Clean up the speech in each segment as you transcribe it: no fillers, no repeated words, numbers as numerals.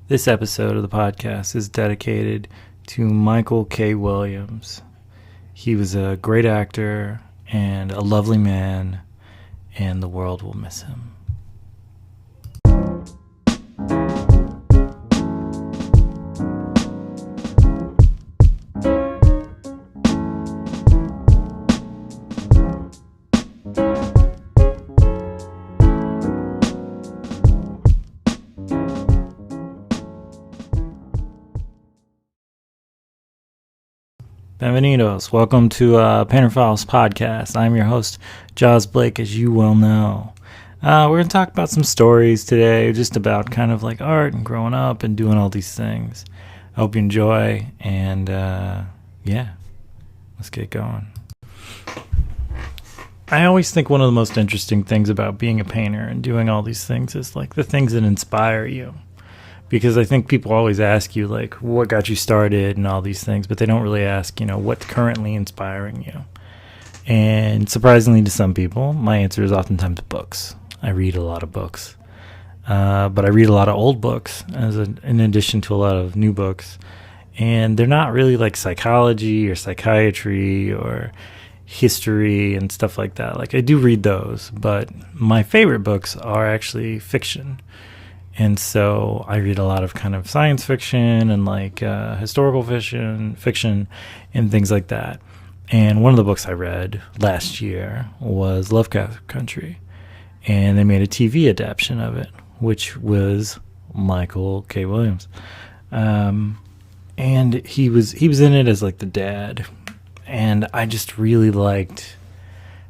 This episode of the podcast is dedicated to Michael K. Williams. He was a great actor and a lovely man, and the world will miss him. Bienvenidos. Welcome to Painter Files podcast. I'm your host, Jaws Blake, as you well know. We're going to talk about some stories today, just about kind of like art and growing up and doing all these things. I hope you enjoy, and let's get going. I always think one of the most interesting things about being a painter and doing all these things is like the things that inspire you. Because I think people always ask you, like, what got you started and all these things, but they don't really ask, what's currently inspiring you. And surprisingly to some people, my answer is oftentimes books. I read a lot of books. But I read a lot of old books in addition to a lot of new books. And they're not really like psychology or psychiatry or history and stuff like that. Like, I do read those, but my favorite books are actually fiction. And so I read a lot of kind of science fiction and like historical fiction and things like that. And one of the books I read last year was Lovecraft Country. And they made a TV adaptation of it, which was Michael K. Williams. And he was in it as like the dad. And I just really liked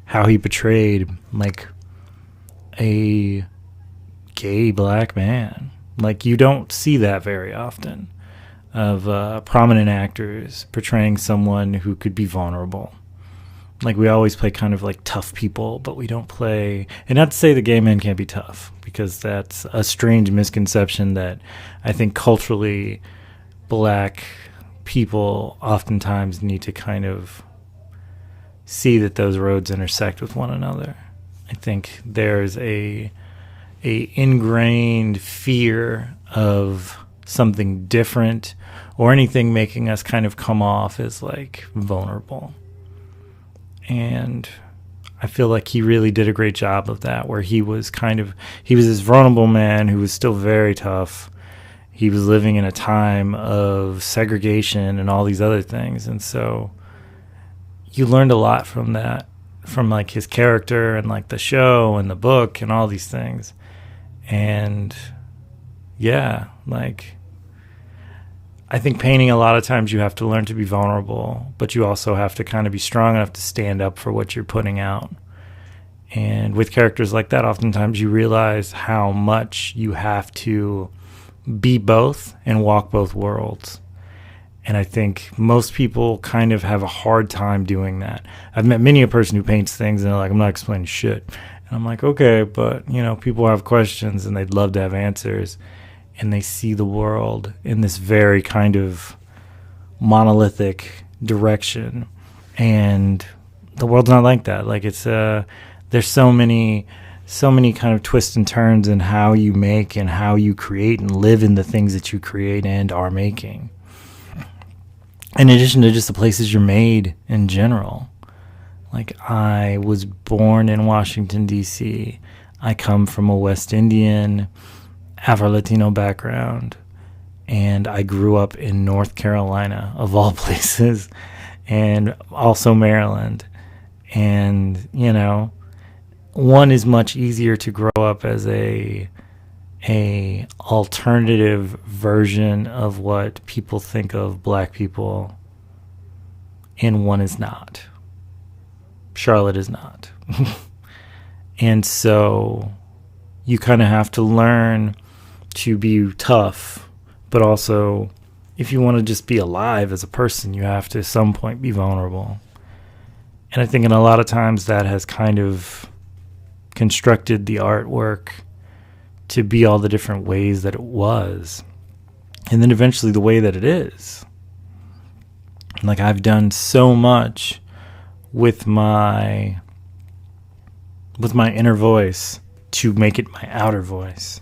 how he portrayed like a gay black man. Like, you don't see that very often of prominent actors portraying someone who could be vulnerable. Like, we always play kind of like tough people, but we don't play, and not to say that gay men can't be tough, because that's a strange misconception that I think culturally black people oftentimes need to kind of see that those roads intersect with one another. I think there's a ingrained fear of something different or anything making us kind of come off as like vulnerable. And I feel like he really did a great job of that, where he was this vulnerable man who was still very tough. He was living in a time of segregation and all these other things. And so you learned a lot from that, from like his character and like the show and the book and all these things. And yeah, like, I think painting, a lot of times you have to learn to be vulnerable, but you also have to kind of be strong enough to stand up for what you're putting out. And with characters like that, oftentimes you realize how much you have to be both and walk both worlds. And I think most people kind of have a hard time doing that. I've met many a person who paints things and they're like, I'm not explaining shit. And I'm like, okay, but, people have questions and they'd love to have answers. And they see the world in this very kind of monolithic direction. And the world's not like that. Like, it's, there's so many kind of twists and turns in how you make and how you create and live in the things that you create and are making. In addition to just the places you're made in general. Like, I was born in Washington, D.C. I come from a West Indian, Afro-Latino background, and I grew up in North Carolina, of all places, and also Maryland. And, one is much easier to grow up as a alternative version of what people think of black people, and one is not. Charlotte is not. And so you kind of have to learn to be tough, but also, if you want to just be alive as a person, you have to at some point be vulnerable. And I think in a lot of times that has kind of constructed the artwork to be all the different ways that it was, and then eventually the way that it is. Like, I've done so much with my inner voice to make it my outer voice.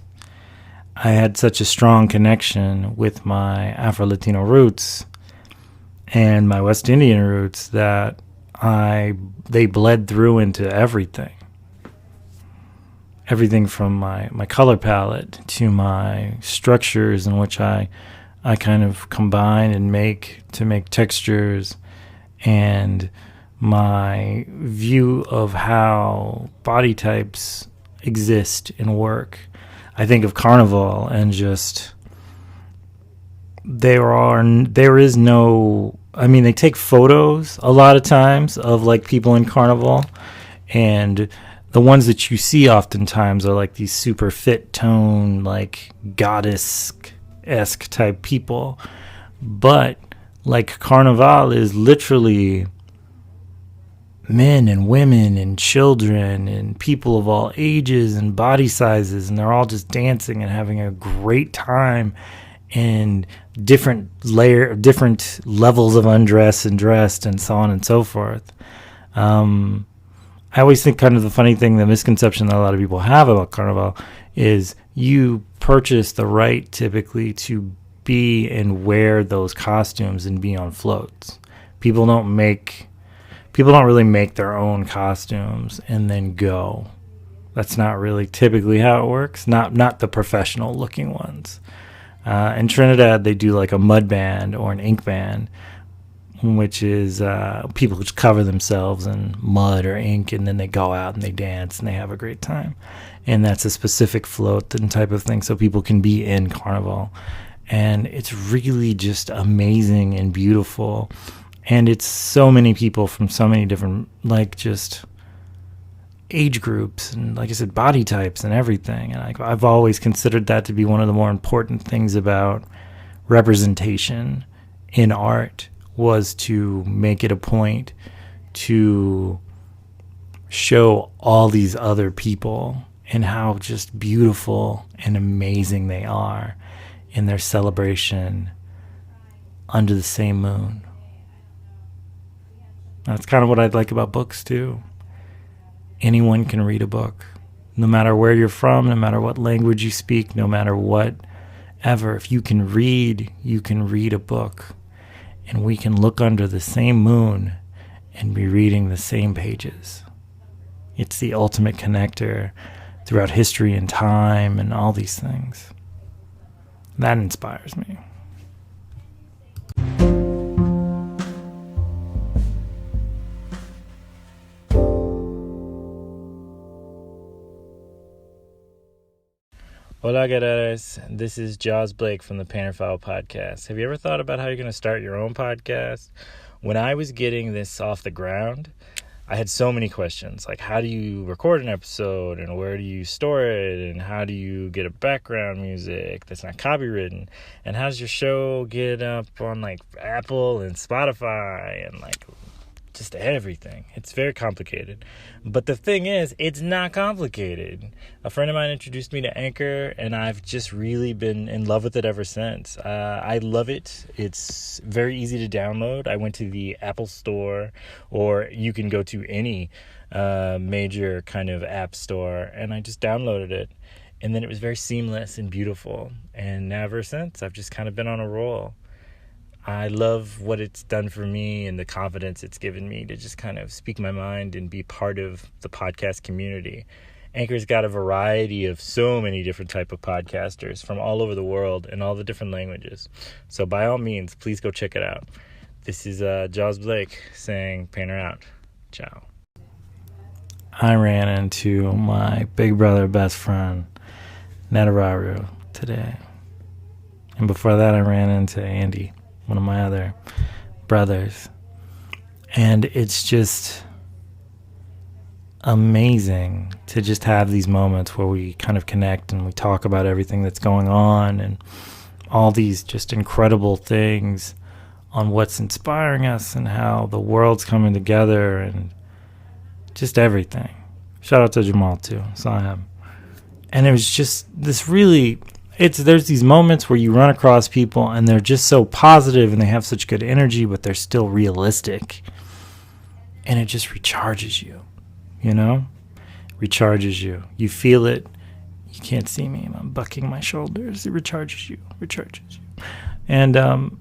I had such a strong connection with my Afro-Latino roots and my West Indian roots that they bled through into everything. Everything from my color palette to my structures in which I kind of combine and make textures, and my view of how body types exist and work. I think of Carnival and just there is no, I mean, they take photos a lot of times of like people in Carnival, and the ones that you see oftentimes are like these super fit tone, like goddess-esque type people. But like Carnival is literally men and women and children and people of all ages and body sizes, and they're all just dancing and having a great time in different levels of undress and dressed and so on and so forth. I always think kind of the funny thing, the misconception that a lot of people have about Carnival is you purchase the right typically to be and wear those costumes and be on floats. People don't really make their own costumes and then go. That's not really typically how it works. Not the professional looking ones. In Trinidad, they do like a mud band or an ink band, which is people just cover themselves in mud or ink, and then they go out and they dance and they have a great time. And that's a specific float and type of thing, so people can be in Carnival. And it's really just amazing and beautiful. And it's so many people from so many different, like, just age groups and, like I said, body types and everything. And I've always considered that to be one of the more important things about representation in art, was to make it a point to show all these other people and how just beautiful and amazing they are in their celebration under the same moon. That's kind of what I'd like about books too. Anyone can read a book, no matter where you're from, no matter what language you speak, no matter whatever. If you can read a book. And we can look under the same moon and be reading the same pages. It's the ultimate connector throughout history and time and all these things. That inspires me. Hola, guerreros. This is Jaws Blake from the Painterfile Podcast. Have you ever thought about how you're going to start your own podcast? When I was getting this off the ground, I had so many questions. Like, how do you record an episode? And where do you store it? And how do you get a background music that's not copywritten? And how does your show get up on, like, Apple and Spotify and, like, just everything? It's very complicated. But the thing is, it's not complicated. A friend of mine introduced me to Anchor, and I've just really been in love with it ever since. I love it. It's very easy to download. I went to the Apple Store, or you can go to any major kind of app store, and I just downloaded it. And then it was very seamless and beautiful. And ever since, I've just kind of been on a roll. I love what it's done for me and the confidence it's given me to just kind of speak my mind and be part of the podcast community. Anchor's got a variety of so many different type of podcasters from all over the world and all the different languages. So by all means, please go check it out. This is Jaws Blake saying, Painter out. Ciao. I ran into my big brother, best friend, Netararu, today. And before that, I ran into Andy, one of my other brothers. And it's just amazing to just have these moments where we kind of connect and we talk about everything that's going on and all these just incredible things on what's inspiring us and how the world's coming together and just everything. Shout out to Jamal too, saw him. And it was just this really, there's these moments where you run across people and they're just so positive and they have such good energy, but they're still realistic. And it just recharges you, you know? Recharges you. You feel it. You can't see me. I'm bucking my shoulders. It recharges you. And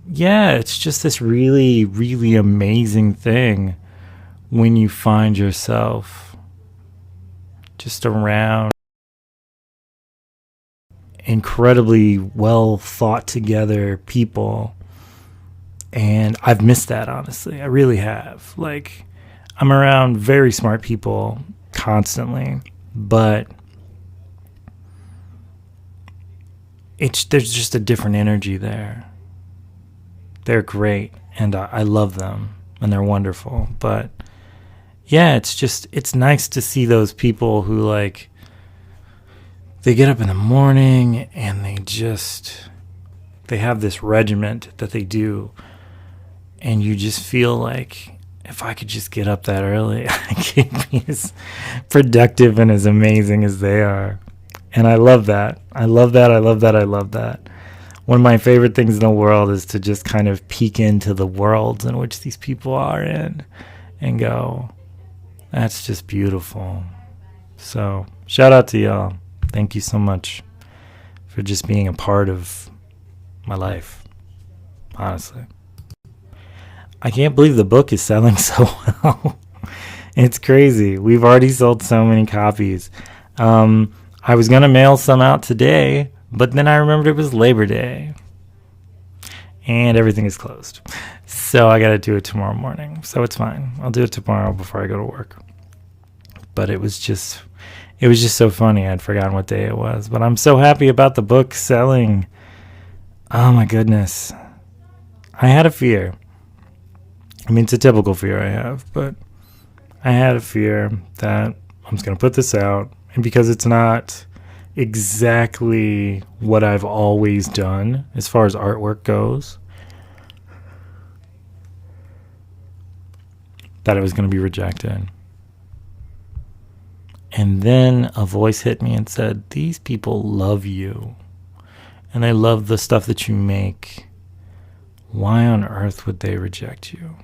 yeah, it's just this really, really amazing thing when you find yourself just around incredibly well thought together people. And I've missed that, honestly. I really have. Like, I'm around very smart people constantly, but there's just a different energy there. They're great, and I love them, and they're wonderful. But yeah, it's nice to see those people who, like, they get up in the morning and they have this regiment that they do, and you just feel like, if I could just get up that early, I could be as productive and as amazing as they are. And I love that. I love that. One of my favorite things in the world is to just kind of peek into the worlds in which these people are in and go, that's just beautiful. So shout out to y'all. Thank you so much for just being a part of my life, honestly. I can't believe the book is selling so well. It's crazy. We've already sold so many copies. I was going to mail some out today, but then I remembered it was Labor Day. And everything is closed. So I got to do it tomorrow morning. So it's fine. I'll do it tomorrow before I go to work. But it was just so funny. I'd forgotten what day it was. But I'm so happy about the book selling. Oh my goodness. I had a fear. I mean, it's a typical fear I have, but I had a fear that I'm just going to put this out. And because it's not exactly what I've always done as far as artwork goes, that it was going to be rejected. And then a voice hit me and said, these people love you. And they love the stuff that you make. Why on earth would they reject you?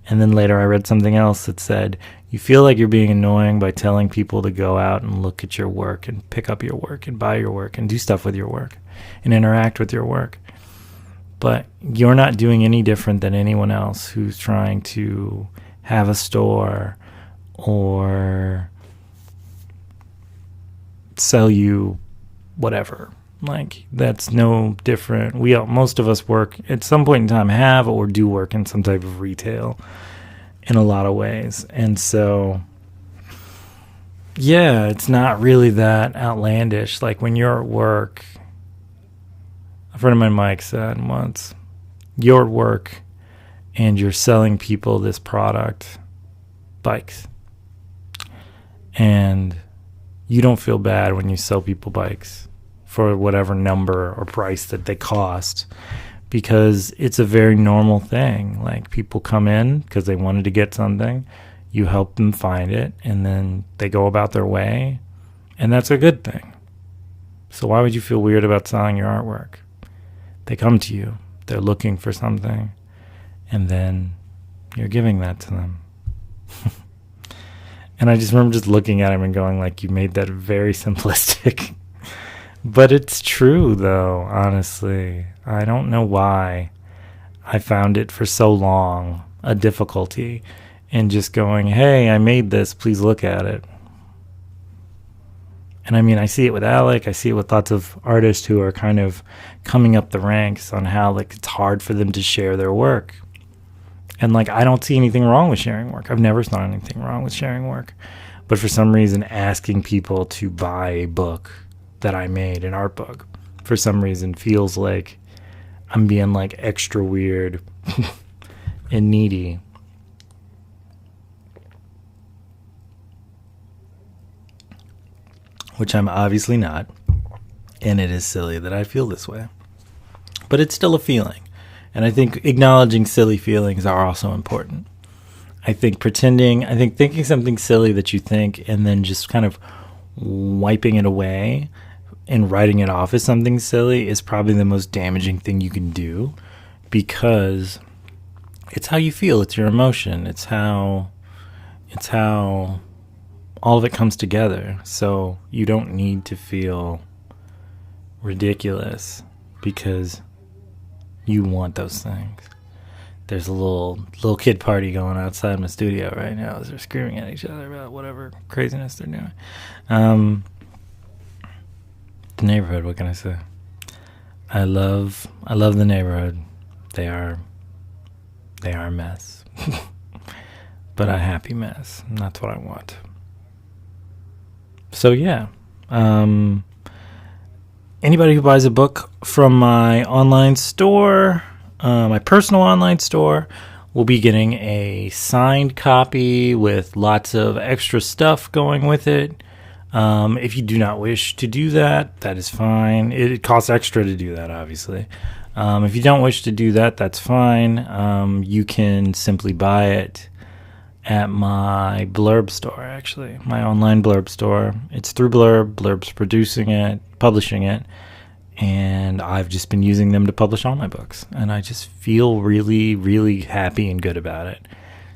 And then later I read something else that said, you feel like you're being annoying by telling people to go out and look at your work and pick up your work and buy your work and do stuff with your work and interact with your work. But you're not doing any different than anyone else who's trying to have a store or sell you whatever. Like, that's no different. Most of us work at some point in time, have or do work in some type of retail in a lot of ways. And so, yeah, it's not really that outlandish. Like, when you're at work, a friend of mine, Mike, said once, you're at work and you're selling people this product, bikes, and you don't feel bad when you sell people bikes for whatever number or price that they cost, because it's a very normal thing. Like, people come in because they wanted to get something, you help them find it, and then they go about their way, and that's a good thing. So why would you feel weird about selling your artwork? They come to you, they're looking for something, and then you're giving that to them. And I just remember just looking at him and going, like, you made that very simplistic. But it's true, though, honestly. I don't know why I found it for so long a difficulty in just going, hey, I made this, please look at it. And I mean, I see it with Alec, I see it with lots of artists who are kind of coming up the ranks on how, like, it's hard for them to share their work. And, like, I don't see anything wrong with sharing work. I've never saw anything wrong with sharing work. But for some reason, asking people to buy a book that I made, an art book, for some reason feels like I'm being, like, extra weird and needy. Which I'm obviously not. And it is silly that I feel this way. But it's still a feeling. And I think acknowledging silly feelings are also important. I think thinking something silly that you think and then just kind of wiping it away and writing it off as something silly is probably the most damaging thing you can do, because it's how you feel. It's your emotion. It's It's how all of it comes together. So you don't need to feel ridiculous because you want those things. There's a little kid party going outside my studio right now as they're screaming at each other about whatever craziness they're doing. The neighborhood, what can I say? I love the neighborhood. They are a mess. But a happy mess. And that's what I want. So yeah. Anybody who buys a book from my online store, my personal online store, will be getting a signed copy with lots of extra stuff going with it. If you do not wish to do that, that is fine. It costs extra to do that, obviously. If you don't wish to do that, that's fine. You can simply buy it at my Blurb store, actually. My online Blurb store. It's through Blurb. Blurb's publishing it. And I've just been using them to publish all my books. And I just feel really, really happy and good about it.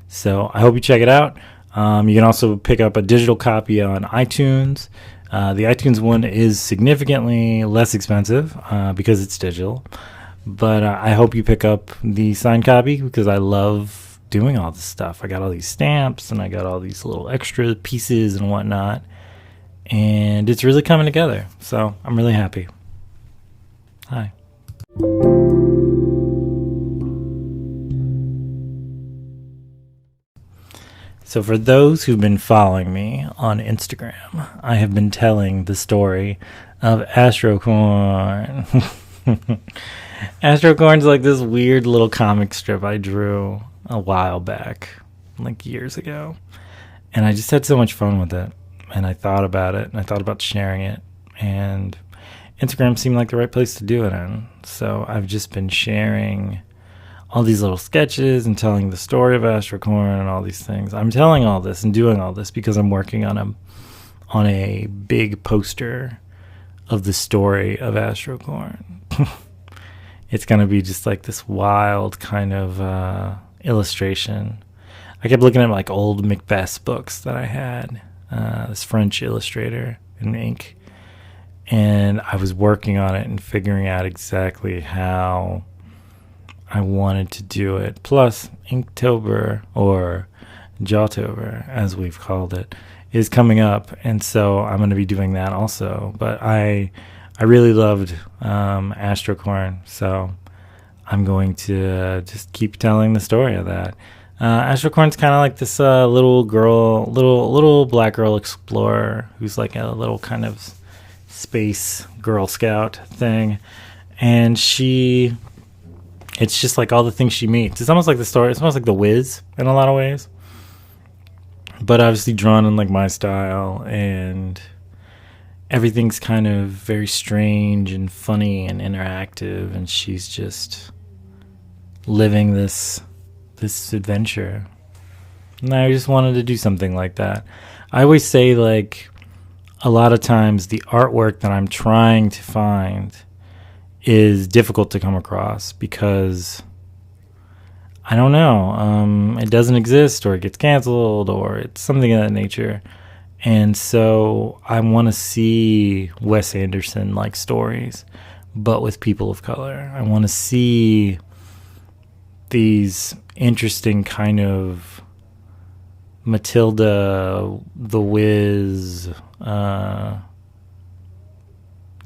So I hope you check it out. You can also pick up a digital copy on iTunes. The iTunes one is significantly less expensive because it's digital. But I hope you pick up the signed copy because I love doing all this stuff. I got all these stamps and I got all these little extra pieces and whatnot. And it's really coming together. So I'm really happy. Hi. So for those who've been following me on Instagram, I have been telling the story of Astrocorn. Astrocorn's like this weird little comic strip I drew a while back, like years ago. And I just had so much fun with it. And I thought about it, and I thought about sharing it. And Instagram seemed like the right place to do it in. So I've just been sharing all these little sketches and telling the story of Astrocorn and all these things. I'm telling all this and doing all this because I'm working on a big poster of the story of Astrocorn. It's going to be just like this wild kind of illustration. I kept looking at like old Macbeth books that I had, this French illustrator in ink, and I was working on it and figuring out exactly how I wanted to do it. Plus, Inktober, or Jawtober, as we've called it, is coming up, and so I'm going to be doing that also. But I really loved Astrocorn, so I'm going to just keep telling the story of that. Astrocorn's kind of like this little black girl explorer who's like a little kind of space Girl Scout thing, and it's just like all the things she meets. It's almost like the story. It's almost like The Wiz in a lot of ways, but obviously drawn in like my style, and everything's kind of very strange and funny and interactive, and she's just living this adventure. And I just wanted to do something like that. I always say, like, a lot of times the artwork that I'm trying to find is difficult to come across because I don't know, it doesn't exist, or it gets canceled, or it's something of that nature. And so I want to see Wes Anderson like stories, but with people of color. I want to see these interesting kind of Matilda, The Wiz,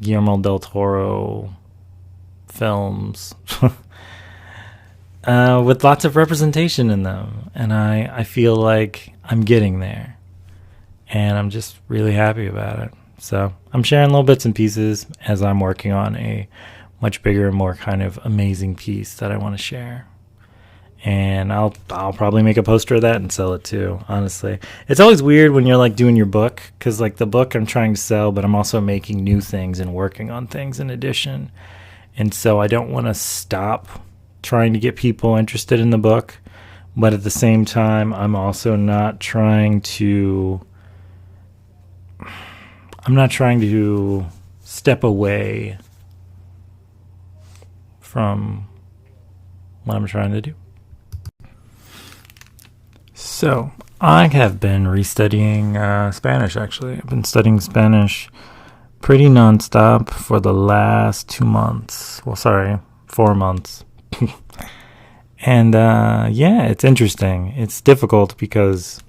Guillermo del Toro films with lots of representation in them. And I feel like I'm getting there. And I'm just really happy about it. So I'm sharing little bits and pieces as I'm working on a much bigger and more kind of amazing piece that I want to share. And I'll probably make a poster of that and sell it too, honestly. It's always weird when you're like doing your book, because like the book I'm trying to sell, but I'm also making new things and working on things in addition. And so I don't want to stop trying to get people interested in the book. But at the same time, I'm also not trying to step away from what I'm trying to do. So I have been restudying Spanish, actually. I've been studying Spanish pretty nonstop for the last 2 months. Well, sorry, 4 months. And yeah, it's interesting. It's difficult because,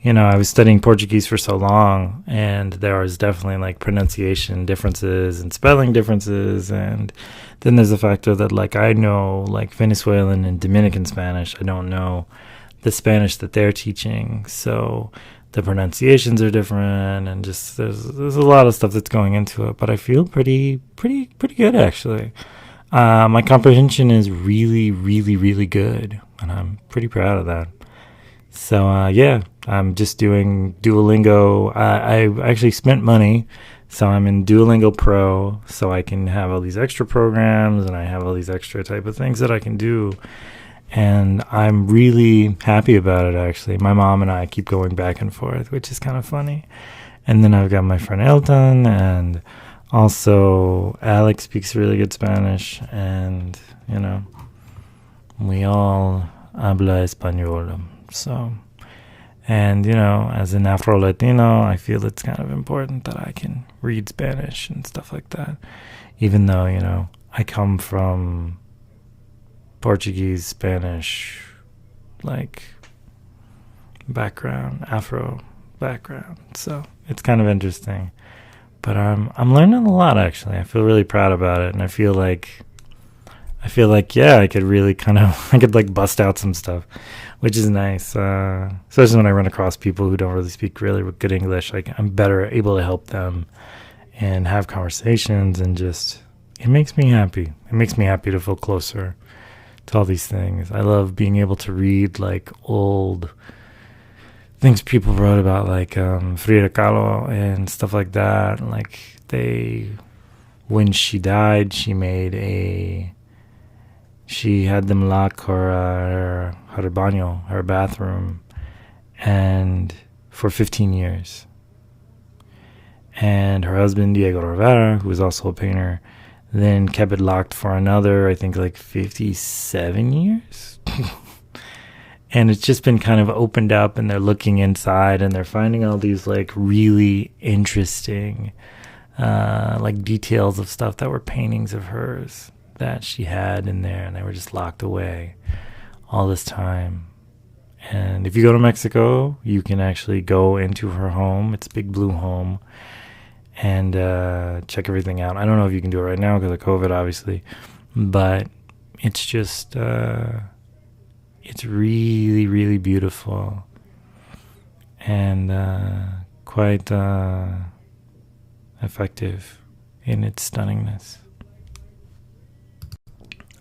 I was studying Portuguese for so long, and there was definitely like pronunciation differences and spelling differences. And then there's the factor that like I know like Venezuelan and Dominican Spanish. I don't know the Spanish that they're teaching, so the pronunciations are different, and just there's a lot of stuff that's going into it. But I feel pretty good, actually. My comprehension is really, really, really good, and I'm pretty proud of that. So yeah, I'm just doing Duolingo. I actually spent money, so I'm in Duolingo Pro, so I can have all these extra programs, and I have all these extra type of things that I can do. And I'm really happy about it, actually. My mom and I keep going back and forth, which is kind of funny. And then I've got my friend Elton, and also Alex speaks really good Spanish. And, we all habla español. So, and, as an Afro-Latino, I feel it's kind of important that I can read Spanish and stuff like that. Even though, I come from Portuguese, Spanish, like background, Afro background. So it's kind of interesting. But I'm learning a lot, actually. I feel really proud about it, and I feel like yeah, I could really I could like bust out some stuff, which is nice. Especially when I run across people who don't really speak really good English. Like I'm better able to help them and have conversations, and just it makes me happy. It makes me happy to feel closer to all these things. I love being able to read like old things people wrote about, like Frida Kahlo and stuff like that. Like when she died, she had them lock her baño, her bathroom, and for 15 years. And her husband, Diego Rivera, who was also a painter, then kept it locked for another, I think, like 57 years. And it's just been kind of opened up, and they're looking inside, and they're finding all these like really interesting like details of stuff that were paintings of hers that she had in there, and they were just locked away all this time. And if you go to Mexico, you can actually go into her home. It's a big blue home, and check everything out. I don't know if you can do it right now because of COVID, obviously, but it's just it's really, really beautiful, and quite effective in its stunningness.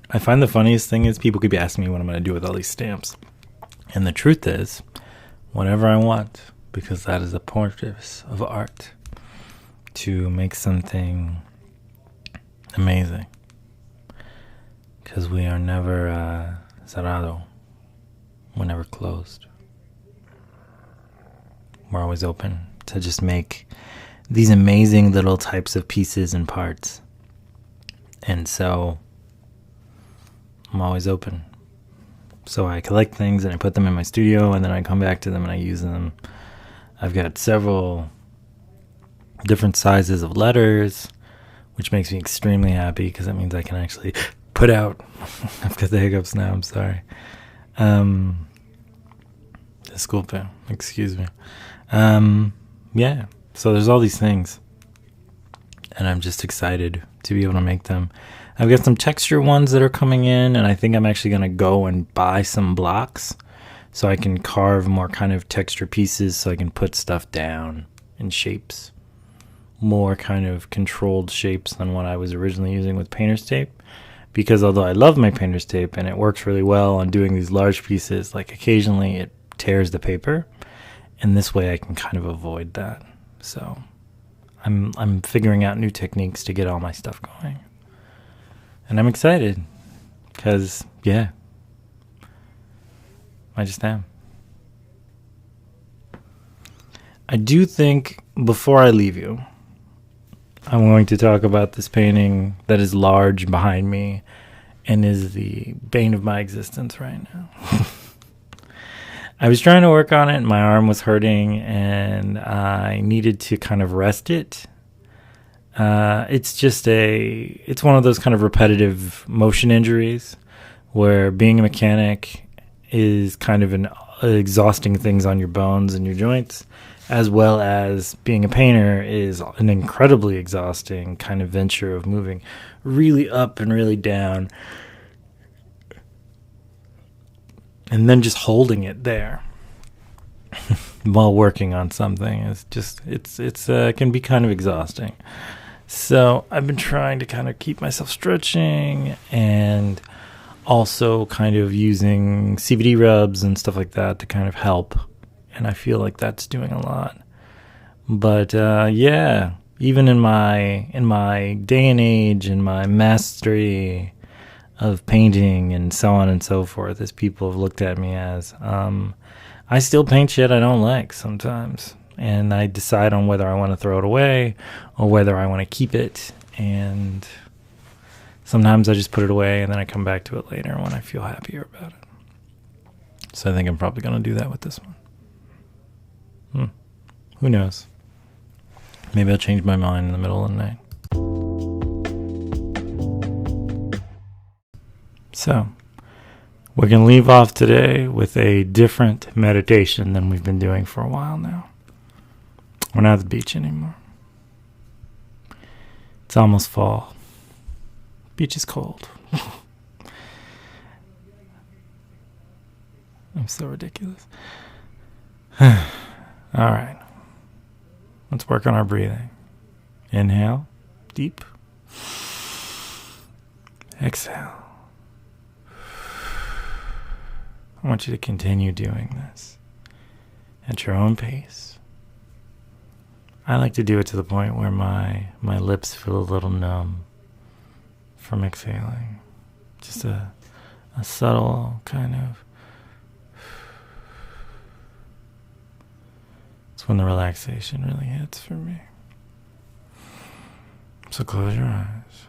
I find the funniest thing is people could be asking me what I'm going to do with all these stamps, and the truth is whatever I want, because that is the purpose of art, to make something amazing, because we are never cerrado. We're never closed. We're always open to just make these amazing little types of pieces and parts. And so I'm always open. So I collect things and I put them in my studio, and then I come back to them and I use them. I've got several different sizes of letters, which makes me extremely happy because that means I can actually put out. I've got the hiccups now, I'm sorry. Disculpe, excuse me. Yeah, so there's all these things, and I'm just excited to be able to make them. I've got some texture ones that are coming in, and I think I'm actually going to go and buy some blocks so I can carve more kind of texture pieces, so I can put stuff down in shapes, more kind of controlled shapes than what I was originally using with painter's tape. Because although I love my painter's tape and it works really well on doing these large pieces, like occasionally it tears the paper, and this way I can kind of avoid that. So I'm figuring out new techniques to get all my stuff going, and I'm excited because yeah, I just am. I do think before I leave you, I'm going to talk about this painting that is large behind me and is the bane of my existence right now. I was trying to work on it, and my arm was hurting, and I needed to kind of rest it. It's one of those kind of repetitive motion injuries where being a mechanic is kind of an exhausting things on your bones and your joints, as well as being a painter is an incredibly exhausting kind of venture of moving really up and really down, and then just holding it there while working on something is just it can be kind of exhausting. So I've been trying to kind of keep myself stretching and also kind of using CBD rubs and stuff like that to kind of help. And I feel like that's doing a lot. But yeah, even in my day and age, in my mastery of painting and so on and so forth, as people have looked at me as, I still paint shit I don't like sometimes. And I decide on whether I want to throw it away or whether I want to keep it. And sometimes I just put it away and then I come back to it later when I feel happier about it. So I think I'm probably going to do that with this one. Who knows? Maybe I'll change my mind in the middle of the night. So we're going to leave off today with a different meditation than we've been doing for a while now. We're not at the beach anymore. It's almost fall. Beach is cold. I'm so ridiculous. All right. Let's work on our breathing. Inhale, deep. Exhale. I want you to continue doing this at your own pace. I like to do it to the point where my lips feel a little numb from exhaling. Just a subtle kind of... It's when the relaxation really hits for me. So close your eyes.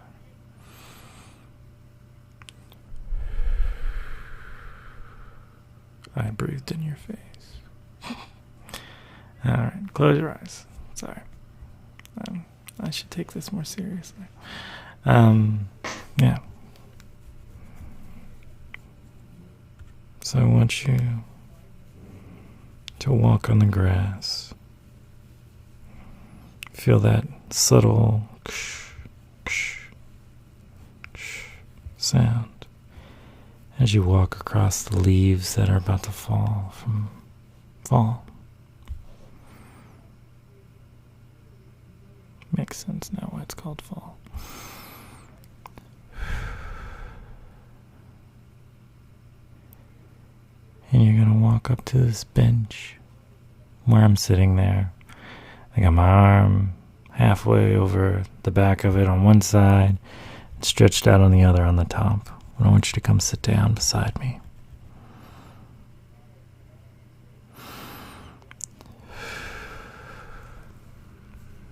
I breathed in your face. All right, close your eyes. Sorry. I should take this more seriously. Yeah. So I want you to walk on the grass. Feel that subtle sound as you walk across the leaves that are about to fall from fall. Makes sense now why it's called fall. And you're going to walk up to this bench where I'm sitting there. I got my arm halfway over the back of it on one side, and stretched out on the other on the top. And I want you to come sit down beside me.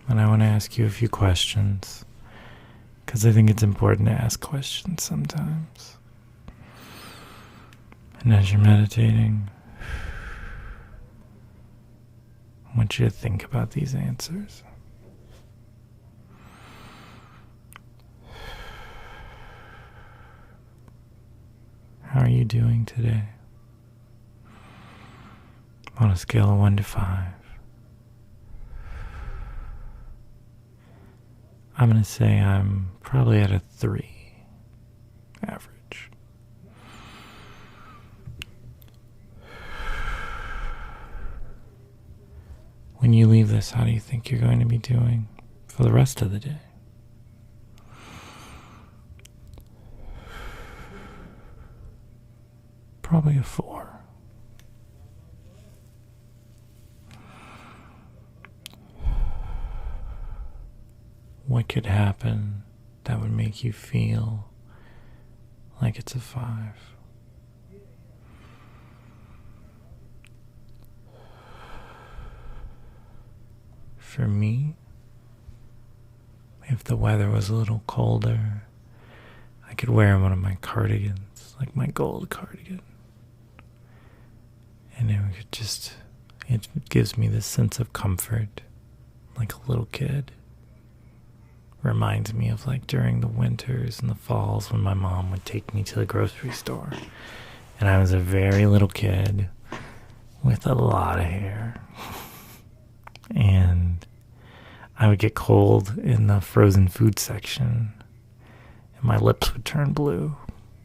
And I want to ask you a few questions, because I think it's important to ask questions sometimes. And as you're meditating, I want you to think about these answers. How are you doing today? On a scale of 1 to 5. I'm going to say I'm probably at a 3, average. When you leave this, how do you think you're going to be doing for the rest of the day? Probably a 4. What could happen that would make you feel like it's a 5? For me, if the weather was a little colder, I could wear one of my cardigans, like my gold cardigan. And it gives me this sense of comfort, like a little kid. Reminds me of like during the winters and the falls when my mom would take me to the grocery store. And I was a very little kid with a lot of hair. And I would get cold in the frozen food section. And my lips would turn blue.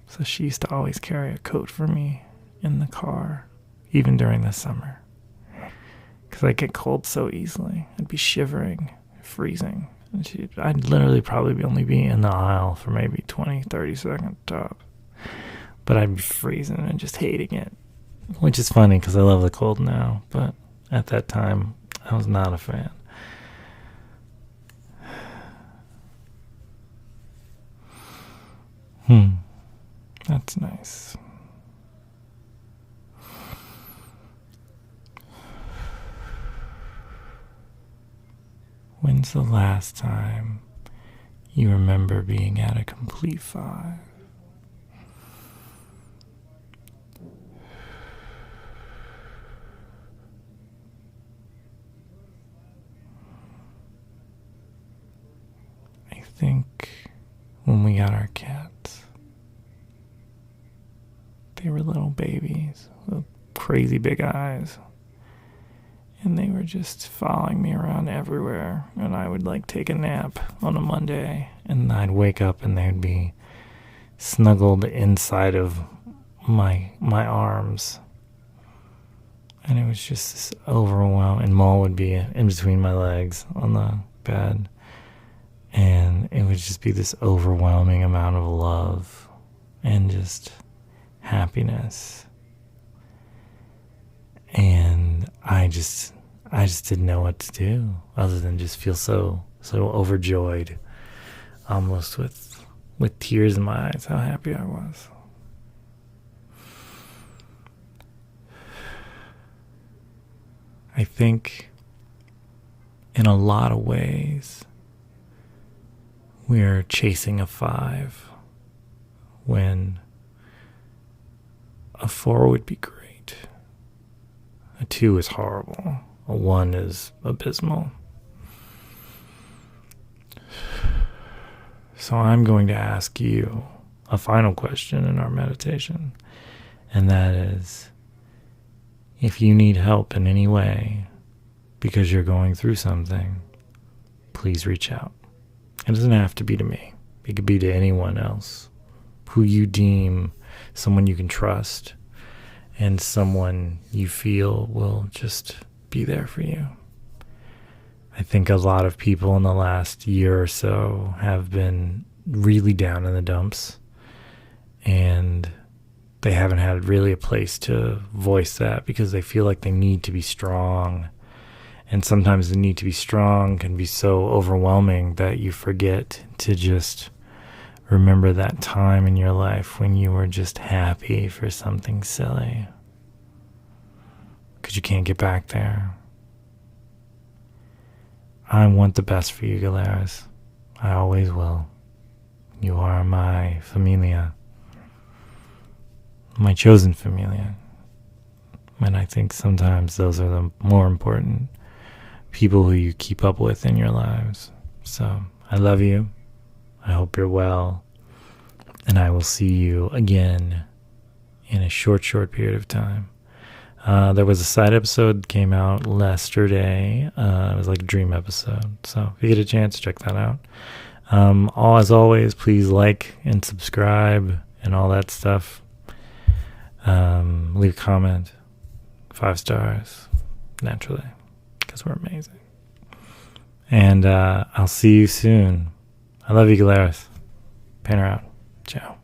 So she used to always carry a coat for me in the car, even during the summer. Because I get cold so easily. I'd be shivering, freezing. And I'd literally probably only be in the aisle for maybe 20, 30 seconds top. But I'd be freezing and just hating it. Which is funny because I love the cold now. But at that time, I was not a fan. That's nice. When's the last time you remember being at a complete 5? I think when we got our cats, they were little babies with crazy big eyes. And they were just following me around everywhere. And I would like take a nap on a Monday. And I'd wake up and they'd be snuggled inside of my arms. And it was just this overwhelming. And Maul would be in between my legs on the bed. And it would just be this overwhelming amount of love and just happiness. And I just didn't know what to do other than just feel so overjoyed, almost with tears in my eyes, how happy I was. I think in a lot of ways we're chasing a 5 when a 4 would be great. A 2 is horrible. A 1 is abysmal. So I'm going to ask you a final question in our meditation. And that is, if you need help in any way because you're going through something, please reach out. It doesn't have to be to me. It could be to anyone else who you deem someone you can trust and someone you feel will just be there for you. I think a lot of people in the last year or so have been really down in the dumps, and they haven't had really a place to voice that because they feel like they need to be strong. And sometimes the need to be strong can be so overwhelming that you forget to just remember that time in your life when you were just happy for something silly. Because you can't get back there. I want the best for you, Galeras. I always will. You are my familia. My chosen familia. And I think sometimes those are the more important people who you keep up with in your lives. So I love you. I hope you're well. And I will see you again in a short period of time. There was a side episode that came out yesterday. It was like a dream episode. So if you get a chance, check that out. As always, please like and subscribe and all that stuff. Leave a comment. 5 stars. Naturally. Because we're amazing. And I'll see you soon. I love you, Galeras. Painter out. Ciao.